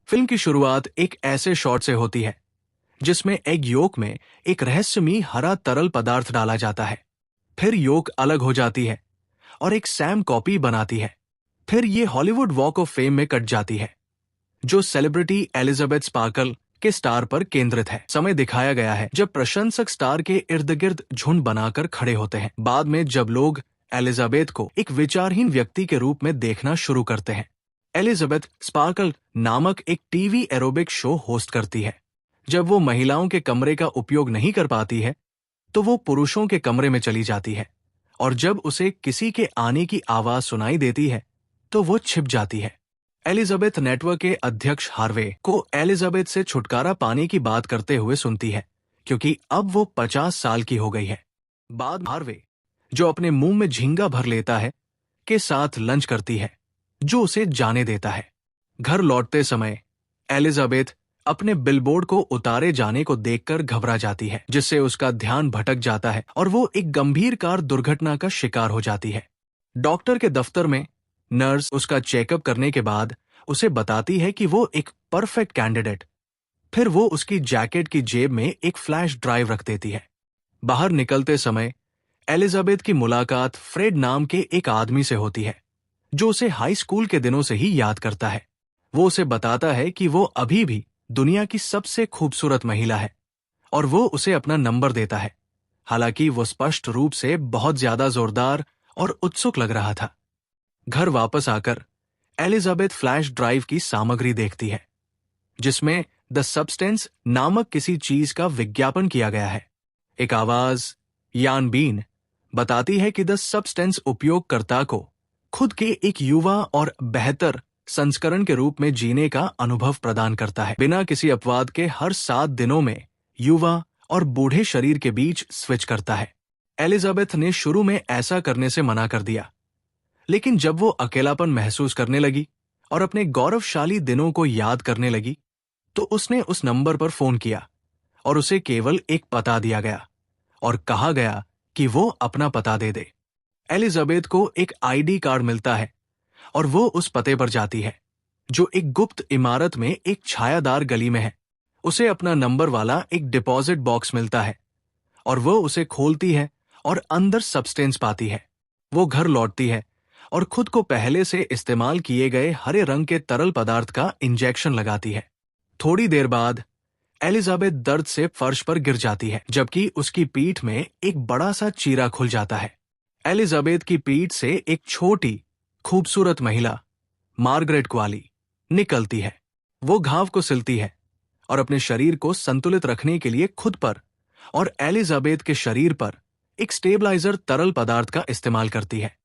Film की शुरुआत एक ऐसे शॉट से होती है जिसमें एग योक में एक रहस्यमयी हरा तरल पदार्थ डाला जाता है। फिर योक अलग हो जाती है और एक सैम कॉपी बनाती है। फिर ये हॉलीवुड वॉक ऑफ फेम में कट जाती है, जो सेलिब्रिटी एलिजाबेथ स्पार्कल के स्टार पर केंद्रित है। समय दिखाया गया है जब प्रशंसक स्टार के इर्द गिर्द झुंड बनाकर खड़े होते हैं। बाद में जब लोग एलिजाबेथ को एक विचारहीन व्यक्ति के रूप में देखना शुरू करते हैं। एलिजाबेथ स्पार्कल नामक एक टीवी एरोबिक शो होस्ट करती है। जब वो महिलाओं के कमरे का उपयोग नहीं कर पाती है तो वो पुरुषों के कमरे में चली जाती है, और जब उसे किसी के आने की आवाज सुनाई देती है तो वो छिप जाती है। एलिजाबेथ नेटवर्क के अध्यक्ष हार्वे को एलिजाबेथ से छुटकारा पाने की बात करते हुए सुनती है, क्योंकि अब वो 50 साल की हो गई है। बाद हार्वे, जो अपने मुंह में झींगा भर लेता है, के साथ लंच करती है, जो उसे जाने देता है। घर लौटते समय एलिजाबेथ अपने बिलबोर्ड को उतारे जाने को देखकर घबरा जाती है, जिससे उसका ध्यान भटक जाता है और वो एक गंभीर कार दुर्घटना का शिकार हो जाती है। डॉक्टर के दफ्तर में नर्स उसका चेकअप करने के बाद उसे बताती है कि वो एक परफेक्ट कैंडिडेट। फिर वो उसकी जैकेट की जेब में एक फ्लैश ड्राइव रख देती है। बाहर निकलते समय एलिजाबेथ की मुलाकात फ्रेड नाम के एक आदमी से होती है, जो उसे हाई स्कूल के दिनों से ही याद करता है। वो उसे बताता है कि वो अभी भी दुनिया की सबसे खूबसूरत महिला है और वो उसे अपना नंबर देता है। हालांकि वो स्पष्ट रूप से बहुत ज्यादा जोरदार और उत्सुक लग रहा था। घर वापस आकर एलिजाबेथ फ्लैश ड्राइव की सामग्री देखती है, जिसमें द सब्सटेंस नामक किसी चीज का विज्ञापन किया गया है। एक आवाज, यान बीन, बताती है कि द सब्सटेंस उपयोगकर्ता को खुद के एक युवा और बेहतर संस्करण के रूप में जीने का अनुभव प्रदान करता है। बिना किसी अपवाद के हर 7 दिनों में युवा और बूढ़े शरीर के बीच स्विच करता है। एलिजाबेथ ने शुरू में ऐसा करने से मना कर दिया, लेकिन जब वो अकेलापन महसूस करने लगी और अपने गौरवशाली दिनों को याद करने लगी, तो उसने उस नंबर पर फोन किया और उसे केवल एक पता दिया गया और कहा गया कि वो अपना पता दे दे। एलिजाबेथ को एक आईडी कार्ड मिलता है और वो उस पते पर जाती है, जो एक गुप्त इमारत में एक छायादार गली में है। उसे अपना नंबर वाला एक डिपॉजिट बॉक्स मिलता है और वो उसे खोलती है और अंदर सब्सटेंस पाती है। वो घर लौटती है और खुद को पहले से इस्तेमाल किए गए हरे रंग के तरल पदार्थ का इंजेक्शन लगाती है। थोड़ी देर बाद एलिजाबेथ दर्द से फर्श पर गिर जाती है, जबकि उसकी पीठ में एक बड़ा सा चीरा खुल जाता है। एलिजाबेथ की पीठ से एक छोटी खूबसूरत महिला, मार्गरेट क्वाली, निकलती है। वो घाव को सिलती है और अपने शरीर को संतुलित रखने के लिए खुद पर और एलिजाबेथ के शरीर पर एक स्टेबलाइजर तरल पदार्थ का इस्तेमाल करती है।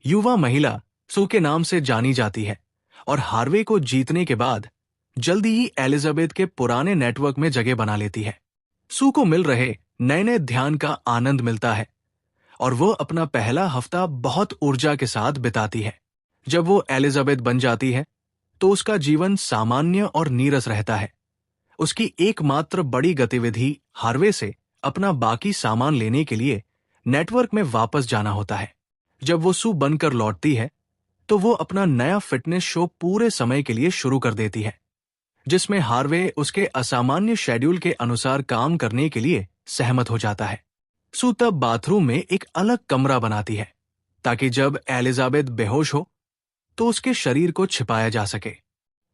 युवा महिला सू के नाम से जानी जाती है और हार्वे को जीतने के बाद जल्दी ही एलिजाबेथ के पुराने नेटवर्क में जगह बना लेती है। सू को मिल रहे नए नए ध्यान का आनंद मिलता है और वो अपना पहला हफ्ता बहुत ऊर्जा के साथ बिताती है। जब वो एलिजाबेथ बन जाती है तो उसका जीवन सामान्य और नीरस रहता है। उसकी एकमात्र बड़ी गतिविधि हार्वे से अपना बाकी सामान लेने के लिए नेटवर्क में वापस जाना होता है। जब वो सू बनकर लौटती है तो वो अपना नया फिटनेस शो पूरे समय के लिए शुरू कर देती है, जिसमें हार्वे उसके असामान्य शेड्यूल के अनुसार काम करने के लिए सहमत हो जाता है। सू तब बाथरूम में एक अलग कमरा बनाती है ताकि जब एलिजाबेथ बेहोश हो तो उसके शरीर को छिपाया जा सके।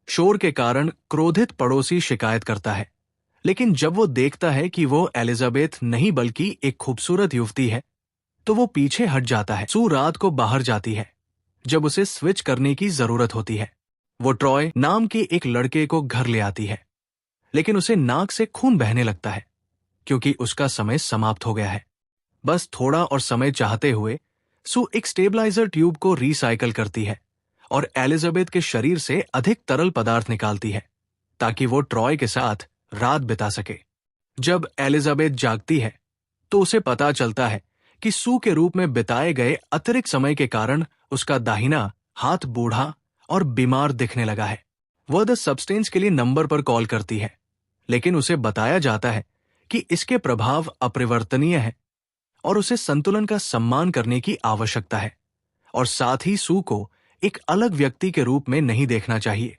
शोर के कारण क्रोधित पड़ोसी शिकायत करता है, लेकिन जब वो देखता है कि वो एलिजाबेथ नहीं बल्कि एक खूबसूरत युवती है तो वो पीछे हट जाता है। सू रात को बाहर जाती है जब उसे स्विच करने की जरूरत होती है। वो ट्रॉय नाम के एक लड़के को घर ले आती है, लेकिन उसे नाक से खून बहने लगता है क्योंकि उसका समय समाप्त हो गया है। बस थोड़ा और समय चाहते हुए सू एक स्टेबलाइजर ट्यूब को रिसाइकल करती है और एलिजाबेथ के शरीर से अधिक तरल पदार्थ निकालती है ताकि वो ट्रॉय के साथ रात बिता सके। जब एलिजाबेथ जागती है तो उसे पता चलता है कि सू के रूप में बिताए गए अतिरिक्त समय के कारण उसका दाहिना हाथ बूढ़ा और बीमार दिखने लगा है। वह द सब्सटेंस के लिए नंबर पर कॉल करती है, लेकिन उसे बताया जाता है कि इसके प्रभाव अपरिवर्तनीय है और उसे संतुलन का सम्मान करने की आवश्यकता है, और साथ ही सू को एक अलग व्यक्ति के रूप में नहीं देखना चाहिए,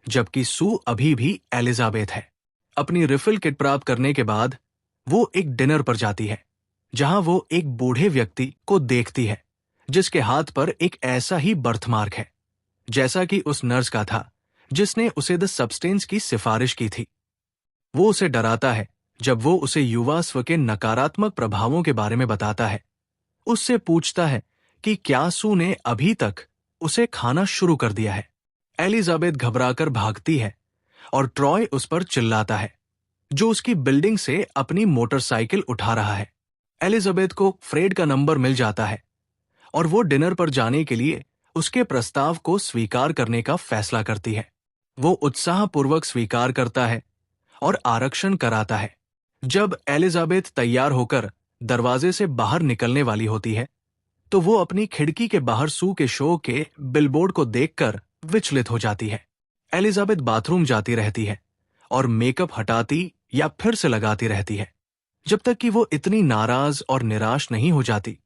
जबकि सू अभी भी एलिजाबेथ है। अपनी रिफिल किट प्राप्त करने के बाद वो एक डिनर पर जाती है, जहां वो एक बूढ़े व्यक्ति को देखती है जिसके हाथ पर एक ऐसा ही बर्थमार्क है जैसा कि उस नर्स का था जिसने उसे द सब्सटेंस की सिफारिश की थी। वो उसे डराता है जब वो उसे युवास्व के नकारात्मक प्रभावों के बारे में बताता है। उससे पूछता है कि क्या सू ने अभी तक उसे खाना शुरू कर दिया है। एलिजाबेथ घबराकर भागती है और ट्रॉय उस पर चिल्लाता है, जो उसकी बिल्डिंग से अपनी मोटरसाइकिल उठा रहा है। एलिजाबेथ को फ्रेड का नंबर मिल जाता है और वो डिनर पर जाने के लिए उसके प्रस्ताव को स्वीकार करने का फैसला करती है। वो उत्साहपूर्वक स्वीकार करता है और आरक्षण कराता है। जब एलिजाबेथ तैयार होकर दरवाजे से बाहर निकलने वाली होती है, तो वो अपनी खिड़की के बाहर सू के शो के बिलबोर्ड को देखकर विचलित हो जाती है। एलिजाबेथ बाथरूम जाती रहती है और मेकअप हटाती या फिर से लगाती रहती है, जब तक कि वो इतनी नाराज और निराश नहीं हो जाती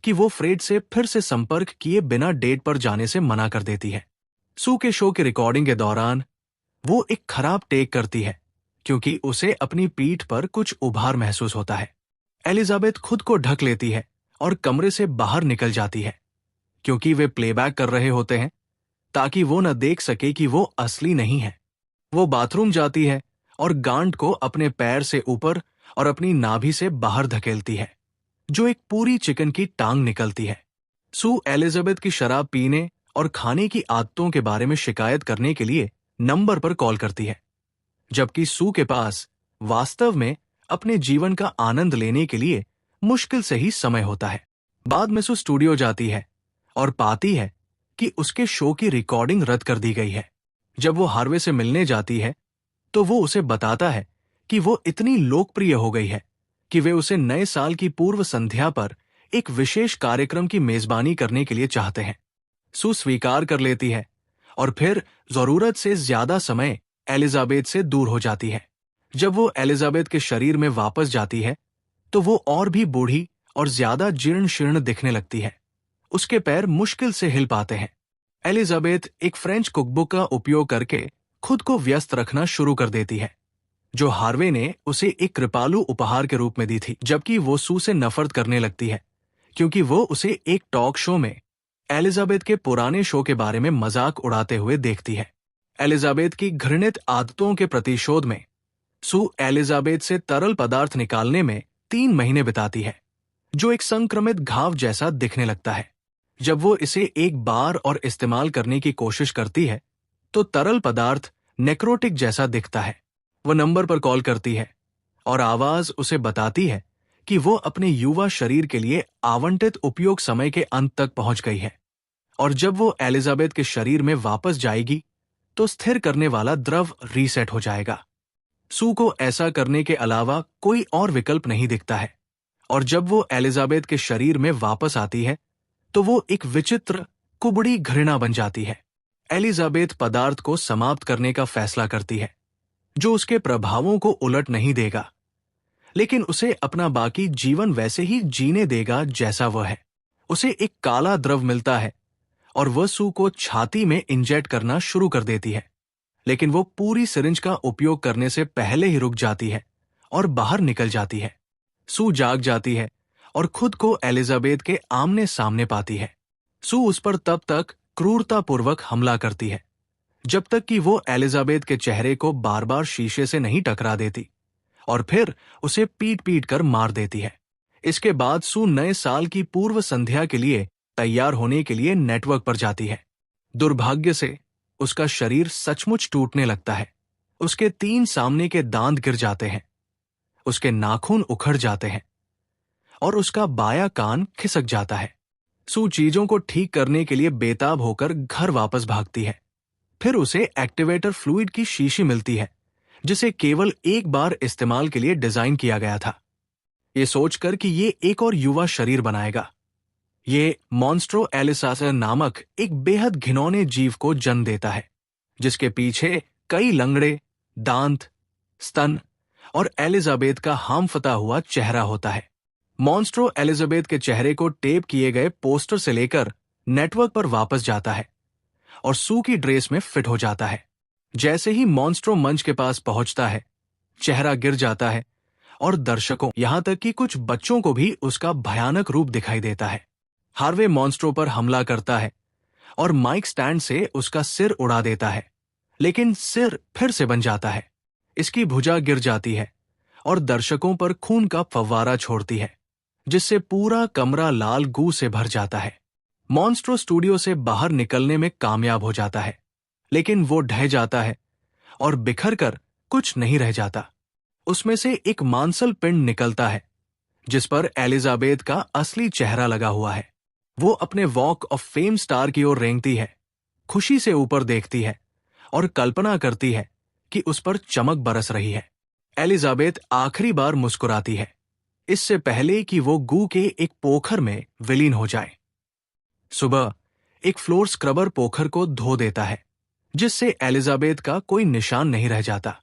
कि वो फ्रेड से फिर से संपर्क किए बिना डेट पर जाने से मना कर देती है। सू के शो की रिकॉर्डिंग के दौरान वो एक खराब टेक करती है क्योंकि उसे अपनी पीठ पर कुछ उभार महसूस होता है। एलिजाबेथ खुद को ढक लेती है और कमरे से बाहर निकल जाती है क्योंकि वे प्लेबैक कर रहे होते हैं ताकि वो न देख सके कि वो असली नहीं है। वो बाथरूम जाती है और गांठ को अपने पैर से ऊपर और अपनी नाभि से बाहर धकेलती है, जो एक पूरी चिकन की टांग निकलती है। सू एलिजाबेथ की शराब पीने और खाने की आदतों के बारे में शिकायत करने के लिए नंबर पर कॉल करती है, जबकि सू के पास वास्तव में अपने जीवन का आनंद लेने के लिए मुश्किल से ही समय होता है। बाद में सू स्टूडियो जाती है और पाती है कि उसके शो की रिकॉर्डिंग रद्द कर दी गई है। जब वो हार्वे से मिलने जाती है, तो वो उसे बताता है कि वो इतनी लोकप्रिय हो गई है कि वे उसे नए साल की पूर्व संध्या पर एक विशेष कार्यक्रम की मेजबानी करने के लिए चाहते हैं। सू स्वीकार कर लेती है और फिर जरूरत से ज्यादा समय एलिजाबेथ से दूर हो जाती है। जब वो एलिजाबेथ के शरीर में वापस जाती है, तो वो और भी बूढ़ी और ज्यादा जीर्ण शीर्ण दिखने लगती है। उसके पैर मुश्किल से हिल पाते हैं। एलिजाबेथ एक फ्रेंच कुकबुक का उपयोग करके खुद को व्यस्त रखना शुरू कर देती है, जो हार्वे ने उसे एक कृपालु उपहार के रूप में दी थी। जबकि वो सू से नफरत करने लगती है क्योंकि वो उसे एक टॉक शो में एलिजाबेथ के पुराने शो के बारे में मजाक उड़ाते हुए देखती है। एलिजाबेथ की घृणित आदतों के प्रतिशोध में सू एलिजाबेथ से तरल पदार्थ निकालने में 3 महीने बिताती है, जो एक संक्रमित घाव जैसा दिखने लगता है। जब वो इसे एक बार और इस्तेमाल करने की कोशिश करती है, तो तरल पदार्थ नेक्रोटिक जैसा दिखता है। वो नंबर पर कॉल करती है और आवाज उसे बताती है कि वो अपने युवा शरीर के लिए आवंटित उपयोग समय के अंत तक पहुंच गई है, और जब वो एलिजाबेथ के शरीर में वापस जाएगी तो स्थिर करने वाला द्रव रीसेट हो जाएगा। सू को ऐसा करने के अलावा कोई और विकल्प नहीं दिखता है, और जब वो एलिजाबेथ के शरीर में वापस आती है तो वो एक विचित्र कुबड़ी घृणा बन जाती है। एलिजाबेथ पदार्थ को समाप्त करने का फैसला करती है, जो उसके प्रभावों को उलट नहीं देगा, लेकिन उसे अपना बाकी जीवन वैसे ही जीने देगा जैसा वह है। उसे एक काला द्रव मिलता है और वह सू को छाती में इंजेक्ट करना शुरू कर देती है, लेकिन वो पूरी सिरिंज का उपयोग करने से पहले ही रुक जाती है और बाहर निकल जाती है। सू जाग जाती है और खुद को एलिजाबेथ के आमने सामने पाती है। सू उस पर तब तक क्रूरतापूर्वक हमला करती है जब तक कि वो एलिजाबेथ के चेहरे को बार बार शीशे से नहीं टकरा देती, और फिर उसे पीट पीट कर मार देती है। इसके बाद सू नए साल की पूर्व संध्या के लिए तैयार होने के लिए नेटवर्क पर जाती है। दुर्भाग्य से उसका शरीर सचमुच टूटने लगता है। उसके 3 सामने के दांत गिर जाते हैं, उसके नाखून उखड़ जाते हैं और उसका बायां कान खिसक जाता है। सू चीजों को ठीक करने के लिए बेताब होकर घर वापस भागती है। फिर उसे एक्टिवेटर फ्लूइड की शीशी मिलती है, जिसे केवल एक बार इस्तेमाल के लिए डिजाइन किया गया था, ये सोचकर कि ये एक और युवा शरीर बनाएगा। ये मॉन्स्ट्रो एलिसासर नामक एक बेहद घिनौने जीव को जन्म देता है, जिसके पीछे कई लंगड़े, दांत, स्तन और एलिजाबेथ का हामफता हुआ चेहरा होता है। मॉन्स्ट्रो एलिजाबेथ के चेहरे को टेप किए गए पोस्टर से लेकर नेटवर्क पर वापस जाता है और सू की ड्रेस में फिट हो जाता है। जैसे ही मॉन्स्ट्रो मंच के पास पहुंचता है, चेहरा गिर जाता है और दर्शकों यहां तक कि कुछ बच्चों को भी उसका भयानक रूप दिखाई देता है। हार्वे मॉन्स्ट्रो पर हमला करता है और माइक स्टैंड से उसका सिर उड़ा देता है, लेकिन सिर फिर से बन जाता है। इसकी भुजा गिर जाती है और दर्शकों पर खून का फव्वारा छोड़ती है, जिससे पूरा कमरा लाल गू से भर जाता है। मॉन्स्ट्रो स्टूडियो से बाहर निकलने में कामयाब हो जाता है, लेकिन वो ढह जाता है और बिखर कर कुछ नहीं रह जाता। उसमें से एक मांसल पिंड निकलता है, जिस पर एलिजाबेथ का असली चेहरा लगा हुआ है। वो अपने वॉक ऑफ फेम स्टार की ओर रेंगती है, खुशी से ऊपर देखती है और कल्पना करती है कि उस पर चमक बरस रही है। एलिजाबेथ आखिरी बार मुस्कुराती है, इससे पहले कि वो गू के एक पोखर में विलीन हो जाए। सुबह एक फ्लोर स्क्रबर पोखर को धो देता है, जिससे एलिजाबेथ का कोई निशान नहीं रह जाता।